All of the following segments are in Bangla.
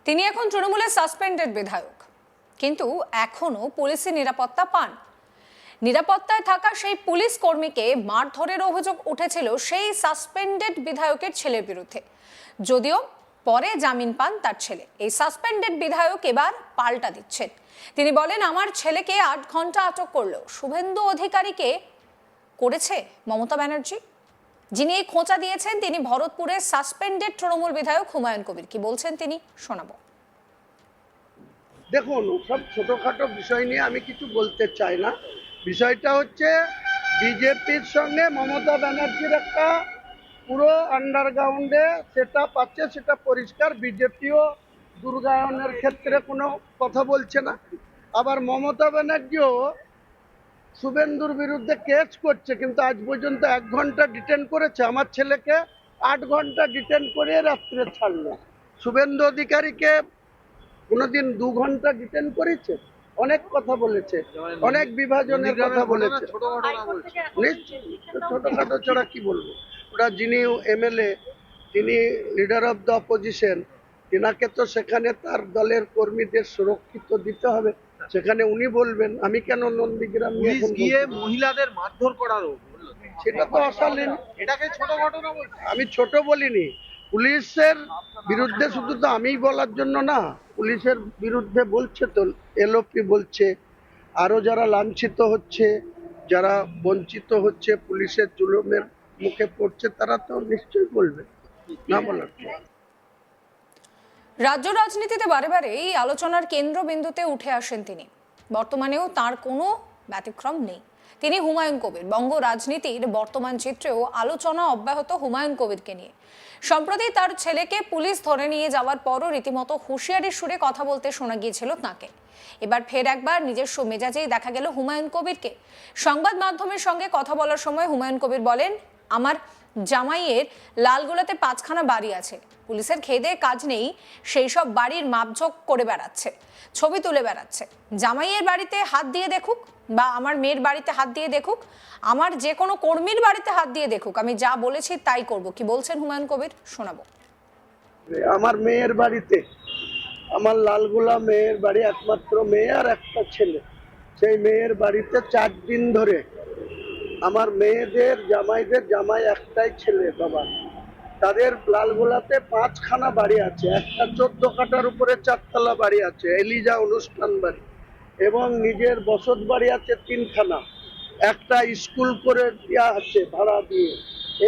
তিনি এখন তৃণমূলের সাসপেন্ডেড বিধায়ক, কিন্তু এখনো পুলিশের নিরাপত্তা পান। নিরাপত্তায় থাকা সেই পুলিশ কর্মীকে মারধরের অভিযোগ উঠেছিল সেই সাসপেন্ডেড বিধায়কের ছেলের বিরুদ্ধে, যদিও পরে জামিন পান তার ছেলে। এই সাসপেন্ডেড বিধায়ক এবার পাল্টা দিচ্ছেন। তিনি বলেন, আমার ছেলেকে 8 ঘন্টা আটক করলো শুভেন্দু অধিকারীকে করেছে মমতা ব্যানার্জি। যিনি এই খোঁচা দিয়েছেন তিনি ভরতপুরের সাসপেন্ডেড তৃণমূল বিধায়ক হুমায়ুন কবির। কি বলছেন তিনি শোনাবো। দেখুন, সব ছোটখাটো বিষয় নিয়ে আমি কিছু বলতে চাই না। বিষয়টা হচ্ছে বিজেপির সঙ্গে মমতা ব্যানার্জির একটা পুরো আন্ডারগ্রাউন্ডে সেটআপ আছে, সেটা পরিষ্কার। বিজেপিও দুর্গায়নের ক্ষেত্রে কোনো কথা বলছে না। আবার মমতা ব্যানার্জিও শুভেন্দুর বিরুদ্ধে কেস করছে, কিন্তু আজ পর্যন্ত 1 ঘন্টা ডিটেন করেছে। আমার ছেলেকে 8 ঘন্টা ডিটেন করে রাত্রে ছাড়লো। শুভেন্দু অধিকারীকে কোনোদিন 2 ঘন্টা ডিটেন করেছে। অনেক কথা বলেছে, অনেক বিভাজনের কথা বলেছে। ছোটখাটো ছাড়া কি বলবো? ওরা যিনি এমএলএ, তিনি লিডার অফ দ্য অপোজিশন, তিনাকে তো সেখানে তার দলের কর্মীদের সুরক্ষিত দিতে হবে। সেখানে উনি বলবেন, আমি কেন নন্দীগ্রাম গিয়ে মহিলাদের মারধর করার সেটা তো অশালীন। এটাকে ছোট ঘটনা বলছি। আমি ছোট বলিনি। পুলিশের বিরুদ্ধে শুধু তো আমিই বলার জন্য না, পুলিশের বিরুদ্ধে বলছে তো এলওপি বলছে, আরো যারা লাঞ্ছিত হচ্ছে, যারা বঞ্চিত হচ্ছে, পুলিশের জুলুমের মুখে পড়ছে, তারা তো নিশ্চয়ই বলবে, না বলার কি? রাজ্য রাজনীতিতে বারে বারে এই আলোচনার কেন্দ্রবিন্দুতে উঠে আসেন তিনি। বর্তমানেও তার কোনো ব্যতিক্রম নেই। তিনি হুমায়ুন কবির। বঙ্গ রাজনীতির বর্তমান চিত্রেও আলোচনা অব্যাহত হুমায়ুন কবিরকে নিয়ে। সম্প্রতি তার ছেলেকে পুলিশ ধরে নিয়ে যাওয়ার পরও রীতিমতো হুঁশিয়ারির সুরে কথা বলতে শোনা গিয়েছিল তাকে। এবার ফের একবার নিজস্ব মেজাজেই দেখা গেল হুমায়ুন কবিরকে। সংবাদ মাধ্যমের সঙ্গে কথা বলার সময় হুমায়ুন কবির বলেন, আমার জামাইয়ের লালগোলাতে 5খানা বাড়ি আছে, পুলিশের খেদে কাজ নেই, সেই সব বাড়ির মাপঝোক করে বেড়াচ্ছে, ছবি তুলে বেড়াচ্ছে। জামাইয়ের বাড়িতে হাত দিয়ে দেখুক বা আমার মেয়ের বাড়িতে হাত দিয়ে দেখুক, আমার যে কোনো কর্মীর বাড়িতে হাত দিয়ে দেখুক, আমি যা বলেছি তাই করব। কি বলছেন হুমায়ুন কবির শোনাবো। আমার মেয়ের বাড়িতে, আমার লালগোলা মেয়ের বাড়ি, একমাত্র মেয়ে আর একটা ছেলে, সেই মেয়ের বাড়িতে 4 দিন ধরে আমার মেয়েদের জামাইদের, জামাই একটাই ছেলে বাবা, তাদের লালগোলাতে 5খানা বাড়ি আছে। একটা 14 কাঠার উপরে 4তলা বাড়ি আছে, এলিজা অনুষ্ঠান বাড়ি, এবং নিজের বসত বাড়ি আছে 3খানা। একটা স্কুল করে দেওয়া আছে ভাড়া দিয়ে।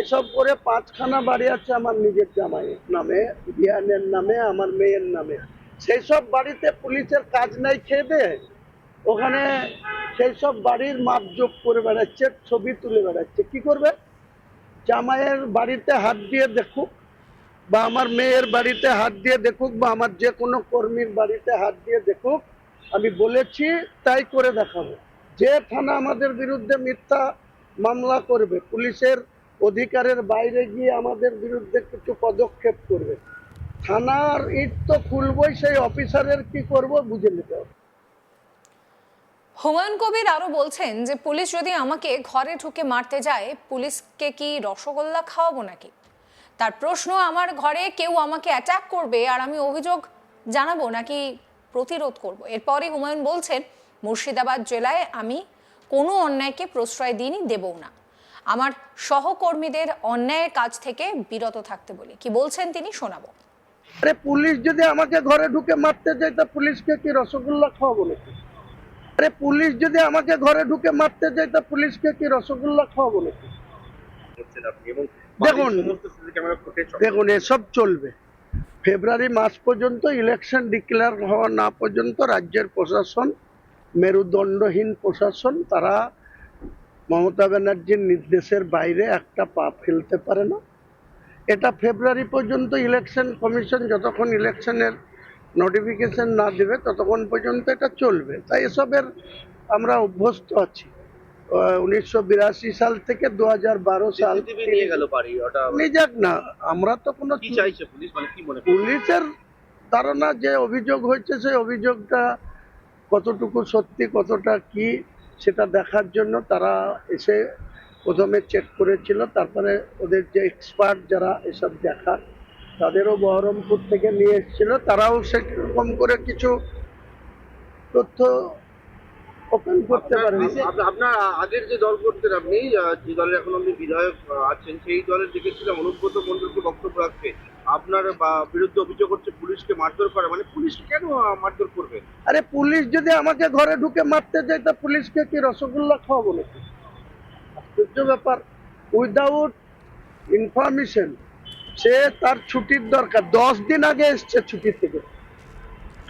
এসব করে 5খানা বাড়ি আছে আমার নিজের জামাইয়ের নামে, বিয়ানের নামে, আমার মেয়ের নামে। সেই সব বাড়িতে পুলিশের কাজ নাই, খেয়ে দেয় ওখানে সেই সব বাড়ির মাপজোক করে বেড়াচ্ছে, ছবি তুলে বেড়াচ্ছে। কি করবে? জামাইয়ের বাড়িতে হাত দিয়ে দেখুক বা আমার মেয়ের বাড়িতে হাত দিয়ে দেখুক বা আমার যে কোনো কর্মীর বাড়িতে হাত দিয়ে দেখুক, আমি বলেছি তাই করে দেখাবো। যে থানা আমাদের বিরুদ্ধে মিথ্যা মামলা করবে, পুলিশের অধিকারের বাইরে গিয়ে আমাদের বিরুদ্ধে কিছু পদক্ষেপ করবে, থানার ইট তো খুলবই, সেই অফিসারের কি করব বুঝে নিতে হবে। হুমায়ুন কবির আরো বলছেন যে পুলিশ যদি আমাকে ঘরে ঢুকে মারতে যায়, পুলিশকে কি রসগোল্লা খাওয়াবো নাকি? তার প্রশ্ন, আমার ঘরে কেউ আমাকে অ্যাটাক করবে আর আমি অভিযোগ জানাবো নাকি প্রতিরোধ করব? এরপরই হুমায়ুন বলছেন, মুর্শিদাবাদ জেলায় আমি কোনো অন্যায়কে প্রশ্রয় দিইনি, দেবও না। আমার সহকর্মীদের অন্যায়ের কাজ থেকে বিরত থাকতে বলি। কি বলছেন তিনি শোনাবো। আরে পুলিশ যদি আমাকে ঘরে ঢুকে মারতে যায়, তা পুলিশকে কি রসগোল্লা খাওয়াবো নাকি? আরে পুলিশ যদি আমাকে ঘরে ঢুকে মারতে যায়, তা পুলিশকে কি রসগোল্লা খাওয়াবো নাকি? দেখুন এসব চলবে। ফেব্রুয়ারি মাস পর্যন্ত ইলেকশন ডিক্লেয়ার হওয়া না পর্যন্ত রাজ্যের প্রশাসন, মেরুদণ্ডহীন প্রশাসন, তারা মমতা ব্যানার্জির নির্দেশের বাইরে একটা পা ফেলতে পারে না। এটা ফেব্রুয়ারি পর্যন্ত ইলেকশন কমিশন যতক্ষণ ইলেকশনের নোটিফিকেশন না দেবে ততক্ষণ পর্যন্ত এটা চলবে। তাই এসবের আমরা অভ্যস্ত আছি। 1982 সাল থেকে 2012 সাল নিয়ে যাক না, আমরা তো কোনো পুলিশের ধারণা যে অভিযোগ হয়েছে, সেই অভিযোগটা কতটুকু সত্যি কতটা কি সেটা দেখার জন্য তারা এসে প্রথমে চেক করেছিল, তারপরে ওদের যে এক্সপার্ট যারা এসব দেখার তাদেরও বহরমপুর থেকে নিয়ে এসেছিল, তারাও সেরকম করে কিছু তথ্য ওপেন করতে পারেন। আপনার আগের যে দল করতেন আপনি, যে দলের এখন আপনি বিধায়ক আছেন, সেই দলের দেখেছিলাম অনুব্রত মণ্ডলকে বক্তব্য রাখতে আপনার বিরুদ্ধে অভিযোগ হচ্ছে পুলিশকে মারধর করা। মানে পুলিশ কেন মারধর করবে? আরে পুলিশ যদি আমাকে ঘরে ঢুকে মারতে যায় তা পুলিশকে কি রসগোল্লা খাওয়াবো নাকি? আশ্চর্য ব্যাপার। উইদাউট ইনফরমেশন সে তার ছুটির দরকার, 10 দিন আগে এসছে ছুটি থেকে।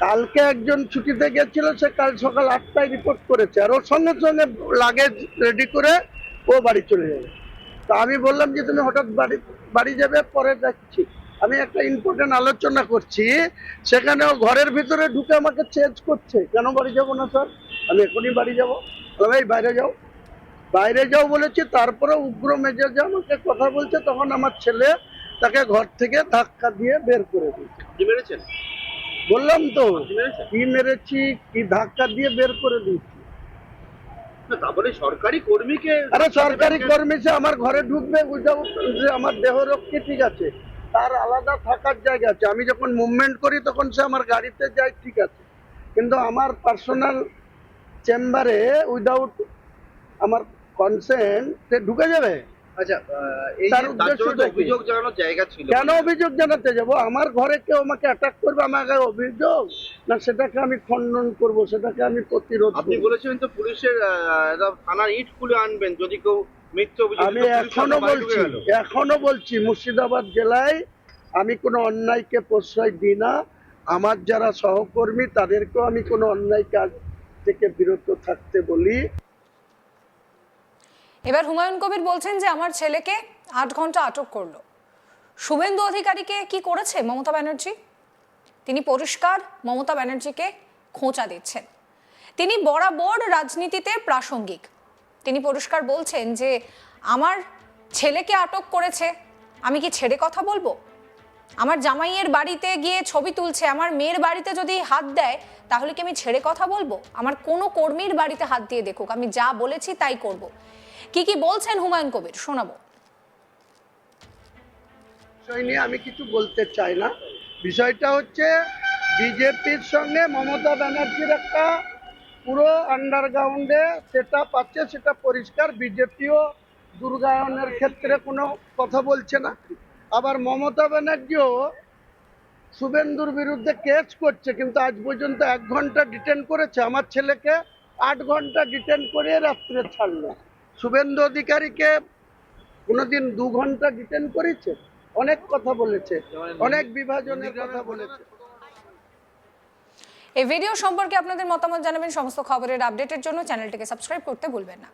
কালকে একজন ছুটিতে গেছিল, সে কাল সকাল 8টায় রিপোর্ট করেছে, আর ওর সঙ্গে সঙ্গে লাগেজ রেডি করে ও বাড়ি চলে যাবে। তো আমি বললাম যে তুমি হঠাৎ বাড়ি যাবে, পরে দেখছি। আমি একটা ইম্পর্টেন্ট আলোচনা করছি, সেখানে ও ঘরের ভিতরে ঢুকে আমাকে চেঞ্জ করছে। কেন বাড়ি যাবো না স্যার? আমি এখনই বাড়ি যাবো। ভাই বাইরে যাও, বাইরে যাও বলেছি। তারপরে উগ্র মেজাজে আমাকে কথা বলছে, তখন আমার ছেলে তাকে ঘর থেকে ধাক্কা দিয়ে বের করে দিয়েছে। আপনি মেরেছেন? বললাম তো আপনি মেরেছেন? কি মেরেছি, কি ধাক্কা দিয়ে বের করে দিয়েছি। না, তারপরে সরকারি কর্মীকে আরে সরকারি কর্মী সে আমার ঘরে ঢুকবে, উইদাউট আমার দেহরক্ষী, ঠিক আছে, তার আলাদা থাকার জায়গা আছে। আমি যখন মুভমেন্ট করি তখন সে আমার গাড়িতে যায়, ঠিক আছে, কিন্তু আমার পার্সোনাল চেম্বারে উইদাউট আমার কনসেন্ট সে ঢুকে যাবে? আচ্ছা, এই তার যে তার উদ্দেশ্য জন্য তো কি? অভিযোগ জানানোর জায়গা ছিল। কেন অভিযোগ জানাতে যাব? আমার ঘরে কেউ আমাকে অ্যাটাক করবে, আমাকে অভিযোগ না, সেটাকে আমি খণ্ডন করব, সেটাকে আমি প্রতিরোধ আপনি করব। বলেছিলেন তো পুলিশের থানার ইট খুলে আনবেন যদি কেউ মিথ্যে অভিযোগ আমি দিত, পুলিশ এখনো আপনার বাড়ি ঢুকে বলছি, গেল। এখনো বলছি, মুর্শিদাবাদ জেলায় আমি কোনো অন্যায়কে প্রশ্রয় দিই না। আমার যারা সহকর্মী তাদেরকেও আমি কোনো অন্যায় কাজ থেকে বিরত থাকতে বলি। এবার হুমায়ুন কবির বলছেন যে আমার ছেলেকে 8 ঘন্টা আটক করলো। শুভেন্দু অধিকারীকে কি করেছে মমতা ব্যানার্জি? তিনি পরিষ্কার মমতা ব্যানার্জিকে খোঁচা দিচ্ছেন। তিনি বরাবর রাজনীতিতে প্রাসঙ্গিক। তিনি পরিষ্কার বলছেন যে আমার ছেলেকে আটক করেছে, আমি কি ছেড়ে কথা বলবো? আমার জামাইয়ের বাড়িতে গিয়ে ছবি তুলছে, আমার মেয়ের বাড়িতে যদি হাত দেয় তাহলে কি আমি ছেড়ে কথা বলবো? আমার কোনো কর্মীর বাড়িতে হাত দিয়ে দেখুক, আমি যা বলেছি তাই করব। কি কি বলছেন হুমায়ুন কবির শোনাবো। বিষয় নিয়ে আমি কিছু বলতে চাই না। বিষয়টা হচ্ছে বিজেপির সঙ্গে মমতা ব্যানার্জির একটা পুরো আন্ডারগ্রাউন্ডে সেটা পাচ্ছে, সেটা পরিষ্কার। বিজেপিও দুর্গায়নের ক্ষেত্রে কোনো কথা বলছে না। আবার মমতা ব্যানার্জিও শুভেন্দুর বিরুদ্ধে কেস করছে, কিন্তু আজ পর্যন্ত 1 ঘন্টা ডিটেন করেছে। আমার ছেলেকে 8 ঘন্টা ডিটেন করে রাত্রে ছাড়লো। শুভেন্দু অধিকারীকে কোনোদিন 2 ঘন্টা ডিটেন করেছে? অনেক কথা বলেছে, অনেক বিভাজনের কথা বলেছে। এই ভিডিও সম্পর্কে আপনাদের মতামত জানাবেন। সমস্ত খবরের আপডেটের জন্য চ্যানেলটিকে সাবস্ক্রাইব করতে ভুলবেন না।